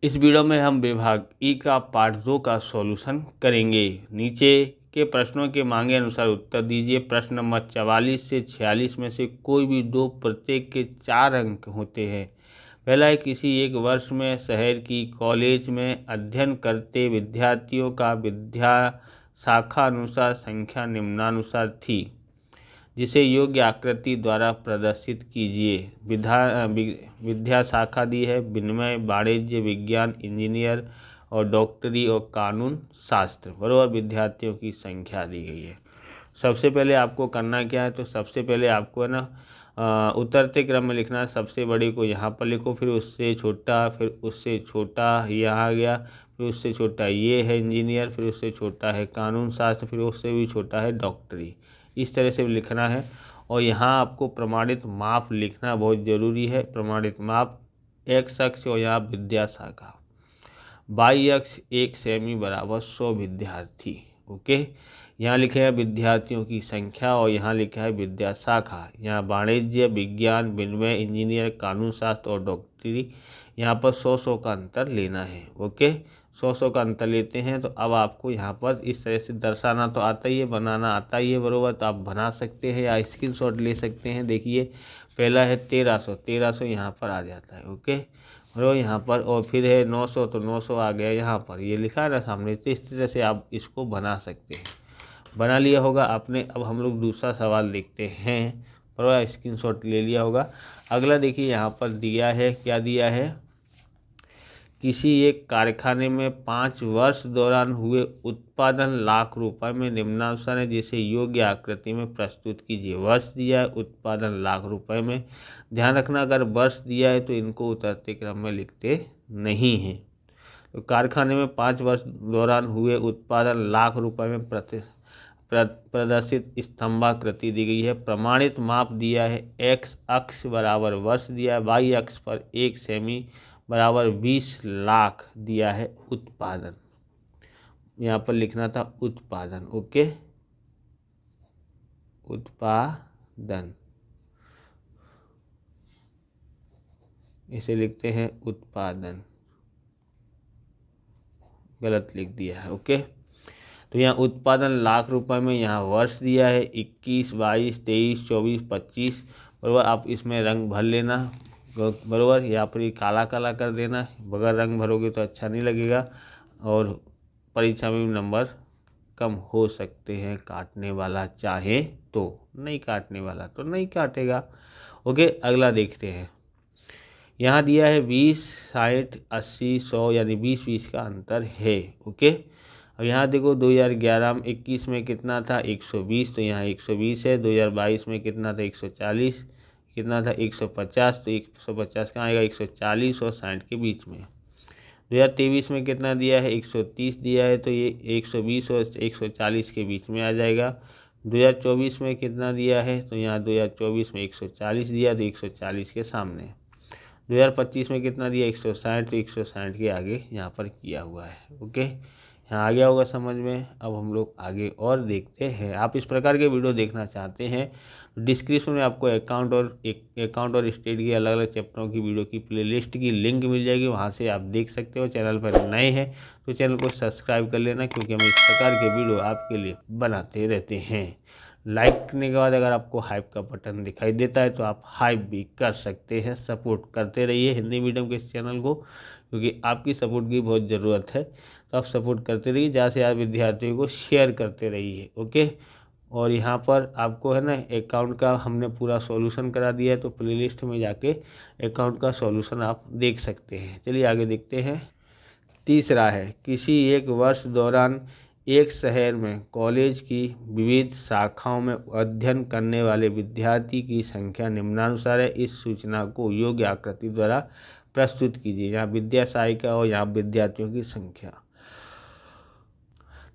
इस वीडियो में हम विभाग ई का पार्ट 2 का सॉल्यूशन करेंगे। नीचे के प्रश्नों के मांगे अनुसार उत्तर दीजिए। प्रश्न नंबर 44 से 46 में से कोई भी दो प्रत्येक के 4 अंक होते हैं। पहला है, किसी एक वर्ष में शहर की कॉलेज में अध्ययन करते विद्यार्थियों का विद्या शाखा अनुसार संख्या निम्नानुसार थी, जिसे योग्य आकृति द्वारा प्रदर्शित कीजिए। विद्या शाखा दी है विनिमय, वाणिज्य, विज्ञान, इंजीनियर और डॉक्टरी और कानून शास्त्र। बराबर विद्यार्थियों की संख्या दी गई है। सबसे पहले आपको करना क्या है, तो सबसे पहले आपको है ना उतरते क्रम में लिखना है। सबसे बड़ी को यहाँ पर लिखो, फिर उससे छोटा, फिर उससे छोटा यहाँ आ गया, फिर उससे छोटा ये है इंजीनियर, फिर उससे छोटा है कानून शास्त्र, फिर उससे भी छोटा है डॉक्टरी। इस तरह से लिखना है। और यहाँ आपको प्रमाणित माप लिखना बहुत ज़रूरी है। प्रमाणित माप x अक्ष और यहाँ विद्या शाखा, y अक्ष 1 सेमी बराबर 100 विद्यार्थी। ओके, यहाँ लिखे है विद्यार्थियों की संख्या और यहाँ लिखा है विद्या शाखा। यहाँ वाणिज्य, विज्ञान, विनिमय, इंजीनियर, कानून शास्त्र और डॉक्टरी। यहाँ पर 100-100 का अंतर लेना है। ओके, 100-100 का अंतर लेते हैं। तो अब आपको यहाँ पर इस तरह से दर्शाना तो आता ही है, बनाना आता ही है बराबर। तो आप बना सकते हैं या स्क्रीनशॉट ले सकते हैं। देखिए पहला है 1300, 1300 यहाँ पर आ जाता है। ओके बराबर, यहाँ पर। और फिर है 900, तो 900 आ गया यहाँ पर, ये लिखा है ना सामने। तो इस तरह से आप इसको बना सकते हैं। बना लिया होगा आपने। अब हम लोग दूसरा सवाल देखते हैं। बराबर, स्क्रीनशॉट ले लिया होगा। अगला देखिए यहाँ पर दिया है, क्या दिया है, किसी एक कारखाने में 5 वर्ष दौरान हुए उत्पादन लाख रुपए में निम्नानुसार है, जिसे योग्य आकृति में प्रस्तुत कीजिए। वर्ष दिया है, उत्पादन लाख रुपए में। ध्यान रखना, अगर वर्ष दिया है तो इनको उतरते क्रम में लिखते नहीं हैं। तो कारखाने में 5 वर्ष दौरान हुए उत्पादन लाख रुपए में प्रदर्शित स्तंभाकृति दी गई है। प्रमाणित माप दिया है x अक्ष बराबर वर्ष दिया है, y अक्ष पर 1 सेमी बराबर 20 लाख दिया है उत्पादन। यहाँ पर लिखना था उत्पादन। ओके, उत्पादन इसे लिखते हैं उत्पादन, गलत लिख दिया है। ओके, तो यहाँ उत्पादन लाख रुपए में, यहाँ वर्ष दिया है 21, 22, 23, 24, 25। बराबर, आप इसमें रंग भर लेना बराबर। यहाँ पर ये काला काला कर देना, बगैर रंग भरोगे तो अच्छा नहीं लगेगा और परीक्षा में भी नंबर कम हो सकते हैं। काटने वाला चाहे तो, नहीं काटने वाला तो नहीं काटेगा। ओके, अगला देखते हैं। यहाँ दिया है 20, 60, 80, 100, यानी 20-20 का अंतर है। ओके, अब यहाँ देखो 2011-21 में कितना था 120, तो यहाँ 120 है। 2022 में कितना था 140, कितना था 150, तो 150 कहाँ आएगा, 140 और 60 के बीच में। 2023 में कितना दिया है 130 दिया है, तो ये 120 और 140 के बीच में आ जाएगा। 2024 में कितना दिया है, तो यहाँ 2024 में 140 दिया, तो 140 के सामने। 2025 में कितना दिया 160, तो 160 के आगे यहाँ पर किया हुआ है। ओके, यहाँ आ गया होगा समझ में। अब हम लोग आगे और देखते हैं। आप इस प्रकार के वीडियो देखना चाहते हैं तो डिस्क्रिप्शन में आपको अकाउंट और स्टेट की अलग अलग चैप्टरों की वीडियो की प्लेलिस्ट की लिंक मिल जाएगी, वहाँ से आप देख सकते हो। चैनल पर नए हैं तो चैनल को सब्सक्राइब कर लेना, क्योंकि हम इस प्रकार के वीडियो आपके लिए बनाते रहते हैं। लाइक करने के बाद अगर आपको हाइप का बटन दिखाई देता है तो आप हाइप भी कर सकते हैं। सपोर्ट करते रहिए हिंदी मीडियम के इस चैनल को, क्योंकि आपकी सपोर्ट की बहुत ज़रूरत है। तो आप सपोर्ट करते रहिए, ज़्यादा से ज़्यादा विद्यार्थियों को शेयर करते रहिए। ओके, और यहाँ पर आपको है ना अकाउंट का हमने पूरा सॉल्यूशन करा दिया है, तो प्लेलिस्ट में जाके अकाउंट का सॉल्यूशन आप देख सकते हैं। चलिए आगे देखते हैं। तीसरा है, किसी एक वर्ष दौरान एक शहर में कॉलेज की विविध शाखाओं में अध्ययन करने वाले विद्यार्थी की संख्या निम्नानुसार है। इस सूचना को योग्य आकृति द्वारा प्रस्तुत कीजिए। यहाँ विद्या सहायिका और यहाँ विद्यार्थियों की संख्या।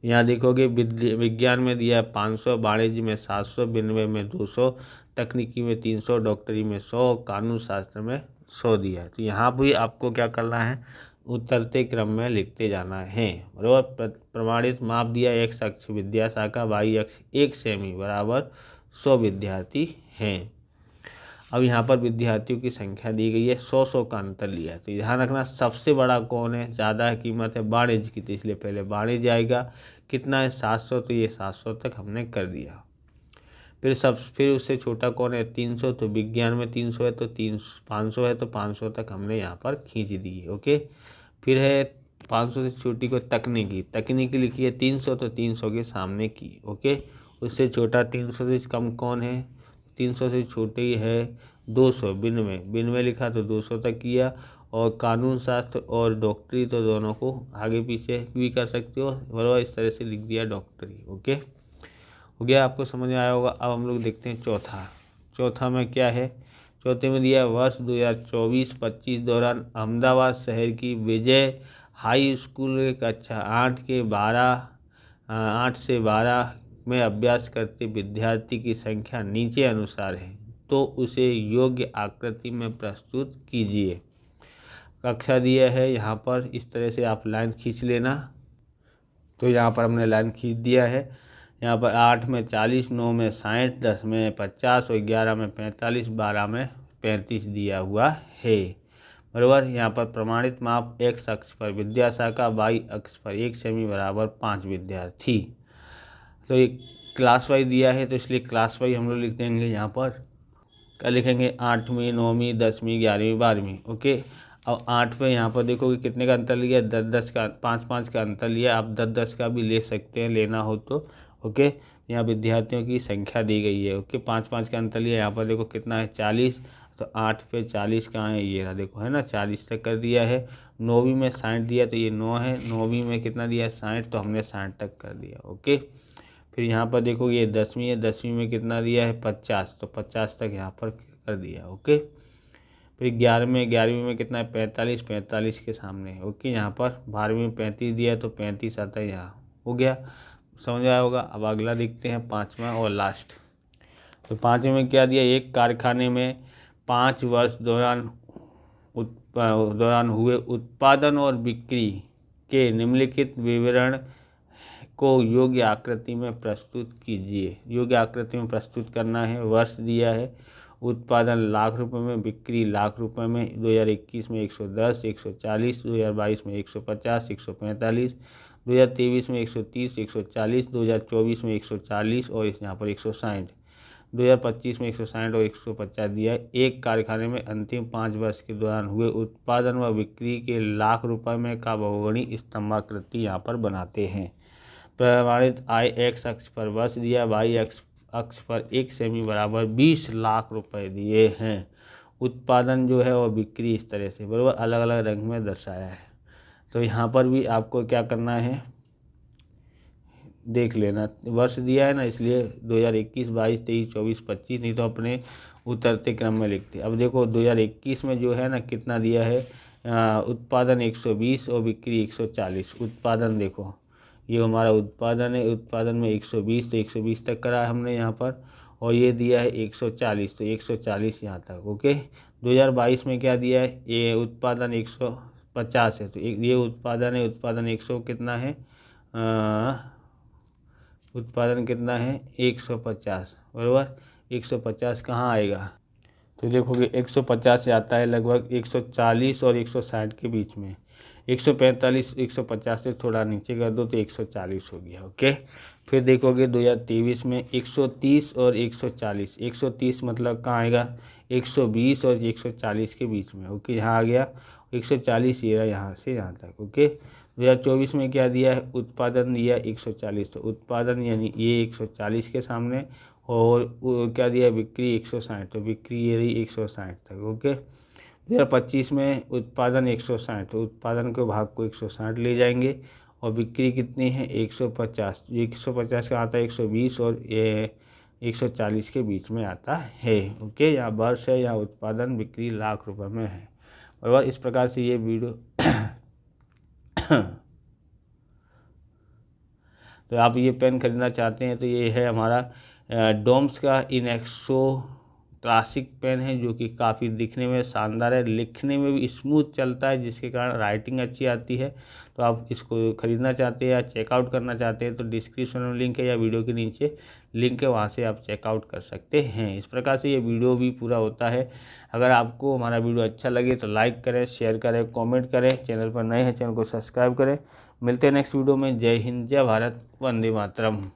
यहाँ देखोगे विज्ञान में दिया है 500, वाणिज्य में 700, विनिमय में 200, तकनीकी में 300, डॉक्टरी में 100, कानून शास्त्र में 100 दिया है। तो यहाँ भी आपको क्या करना है, उतरते क्रम में लिखते जाना है बराबर। प्रमाणित माप दिया x अक्ष विद्या शाखा, y अक्ष 1 सेमी बराबर 100 विद्यार्थी हैं। अब यहाँ पर विद्यार्थियों की संख्या दी गई है, 100 का अंतर लिया है। तो ध्यान रखना सबसे बड़ा कौन है, ज़्यादा कीमत है वाणिज्य की, तो इसलिए पहले वाणिज्य आएगा। कितना है 700, तो ये 700 तक हमने कर दिया। फिर उससे छोटा कौन है 300, तो विज्ञान में 300 है, तो 500 है, तो 500 तक हमने यहाँ पर खींच दी। ओके, फिर है 500 से छोटी को तकनीकी लिखी है 300, तो 300 के सामने की। ओके, उससे छोटा 300 से कम कौन है, 300 से छोटी है 200, विनिमय लिखा तो 200 तक किया। और कानून शास्त्र और डॉक्टरी तो दोनों को आगे पीछे भी कर सकते हो, बराबर इस तरह से लिख दिया डॉक्टरी। ओके, हो गया, आपको समझ में आया होगा। अब हम लोग देखते हैं चौथा में क्या है। चौथे में दिया वर्ष 2024-25 दौरान अहमदाबाद शहर की विजय हाई स्कूल के कक्षा 8 से 12 में अभ्यास करते विद्यार्थी की संख्या नीचे अनुसार है, तो उसे योग्य आकृति में प्रस्तुत कीजिए। कक्षा दिया है यहाँ पर, इस तरह से आप लाइन खींच लेना। तो यहाँ पर हमने लाइन खींच दिया है। यहाँ पर 8 में 40, 9 में 60, 10 में 50 और 11 में 45, 12 में 35 दिया हुआ है, बराबर। यहाँ पर प्रमाणित माप x अक्ष पर विद्याशाखा, y अक्ष पर 1 सेमी बराबर 5 विद्यार्थी। तो ये क्लास वाइज दिया है, तो इसलिए क्लास वाइज हम लोग लिख देंगे। यहाँ पर क्या लिखेंगे 8वीं, 9वीं, 10वीं, 11वीं, 12वीं। ओके, अब 8 पे यहाँ पर देखोगे कितने का अंतर लिया, 10-10 का, 5-5 का अंतर लिया। आप 10-10 का भी ले सकते हैं, लेना हो तो। ओके, यहाँ विद्यार्थियों की संख्या दी गई है। ओके, 5-5 का अंतर लिया। यहाँ पर देखो कितना है 40, तो 8 पे 40 कहाँ है, ये रहा, देखो है ना, 40 तक कर दिया है। 9वीं में 60 दिया, तो ये 9 है। 9वीं में कितना दिया 60, तो हमने 60 तक कर दिया। ओके, फिर यहाँ पर देखो ये 10वीं है, 10वीं में कितना दिया है 50, तो 50 तक यहाँ पर कर दिया। ओके, फिर 11वीं में कितना है 45, 45 के सामने। ओके, यहाँ पर 12वीं में 35 दिया, तो 35 आता है, यहाँ हो गया, समझ आया होगा। अब अगला देखते हैं 5वां और लास्ट। तो 5वें में क्या दिया, एक कारखाने में 5 वर्ष दौरान हुए उत्पादन और बिक्री के निम्नलिखित विवरण को योग्य आकृति में प्रस्तुत कीजिए। योग्य आकृति में प्रस्तुत करना है। वर्ष दिया है, उत्पादन लाख रुपए में, बिक्री लाख रुपए में। 2021 में 110, 140, 2022 में 150, 145, 2023 में 130, 140, 2024 में 140 और यहाँ पर 160, 2025 में 160 और 150 दिया है। एक कारखाने में अंतिम 5 वर्ष के दौरान हुए उत्पादन व बिक्री के लाख रुपए में का बहुगुणी स्तंभाकृति यहाँ पर बनाते हैं। प्रमाणित आय x अक्ष पर वर्ष दिया, y अक्ष पर 1 सेमी बराबर 20 लाख रुपए दिए हैं। उत्पादन जो है और बिक्री इस तरह से, बराबर, अलग अलग रंग में दर्शाया है। तो यहाँ पर भी आपको क्या करना है, देख लेना। वर्ष दिया है ना, इसलिए 2021, 22, 23, 24, 25, नहीं तो अपने उतरते क्रम में लिखते। अब देखो 2021 में जो है ना कितना दिया है, उत्पादन 120 और बिक्री 140। उत्पादन देखो, ये हमारा उत्पादन है, उत्पादन में 120, तो 120 तक करा है हमने यहाँ पर। और ये दिया है 140, तो 140 यहाँ तक। ओके, 2022 में क्या दिया है, ये उत्पादन 150 है, तो ये उत्पादन है, उत्पादन 100 कितना है, उत्पादन कितना है 150, बराबर। 150 कहाँ आएगा, तो देखोगे 150 से आता है लगभग 140 और 160 के बीच में। 145, 150 से थोड़ा नीचे कर दो तो 140 हो गया। ओके, फिर देखोगे 2023 में 130 और 140। 130 मतलब कहाँ आएगा, 120 और 140 के बीच में। ओके, यहाँ आ गया 140, ये रहा यहाँ से यहाँ तक। ओके, 2024 में क्या दिया है, उत्पादन दिया 140, तो उत्पादन यानी ये 140 के सामने। और क्या दिया, बिक्री 160, तो बिक्री ये रही 160 तक। ओके, 2025 में उत्पादन 160, तो उत्पादन के भाग को 160 ले जाएंगे। और बिक्री कितनी है 150, 150 का आता है 120 और ये 140 के बीच में आता है। ओके, यहाँ वर्ष है, यहाँ उत्पादन बिक्री लाख रुपए में है, और इस प्रकार से ये वीडियो तो आप ये पेन खरीदना चाहते हैं तो ये है हमारा डोम्स का इनेक्सो क्लासिक पेन है जो कि काफ़ी दिखने में शानदार है, लिखने में भी स्मूथ चलता है, जिसके कारण राइटिंग अच्छी आती है। तो आप इसको ख़रीदना चाहते हैं या चेकआउट करना चाहते हैं तो डिस्क्रिप्शन में लिंक है या वीडियो के नीचे लिंक है, वहाँ से आप चेकआउट कर सकते हैं। इस प्रकार से ये वीडियो भी पूरा होता है। अगर आपको हमारा वीडियो अच्छा लगे तो लाइक करें, शेयर करें, कमेंट करें। चैनल पर नए हैं चैनल को सब्सक्राइब करें। मिलते हैं नेक्स्ट वीडियो में। जय हिंद, जय भारत, वंदे मातरम।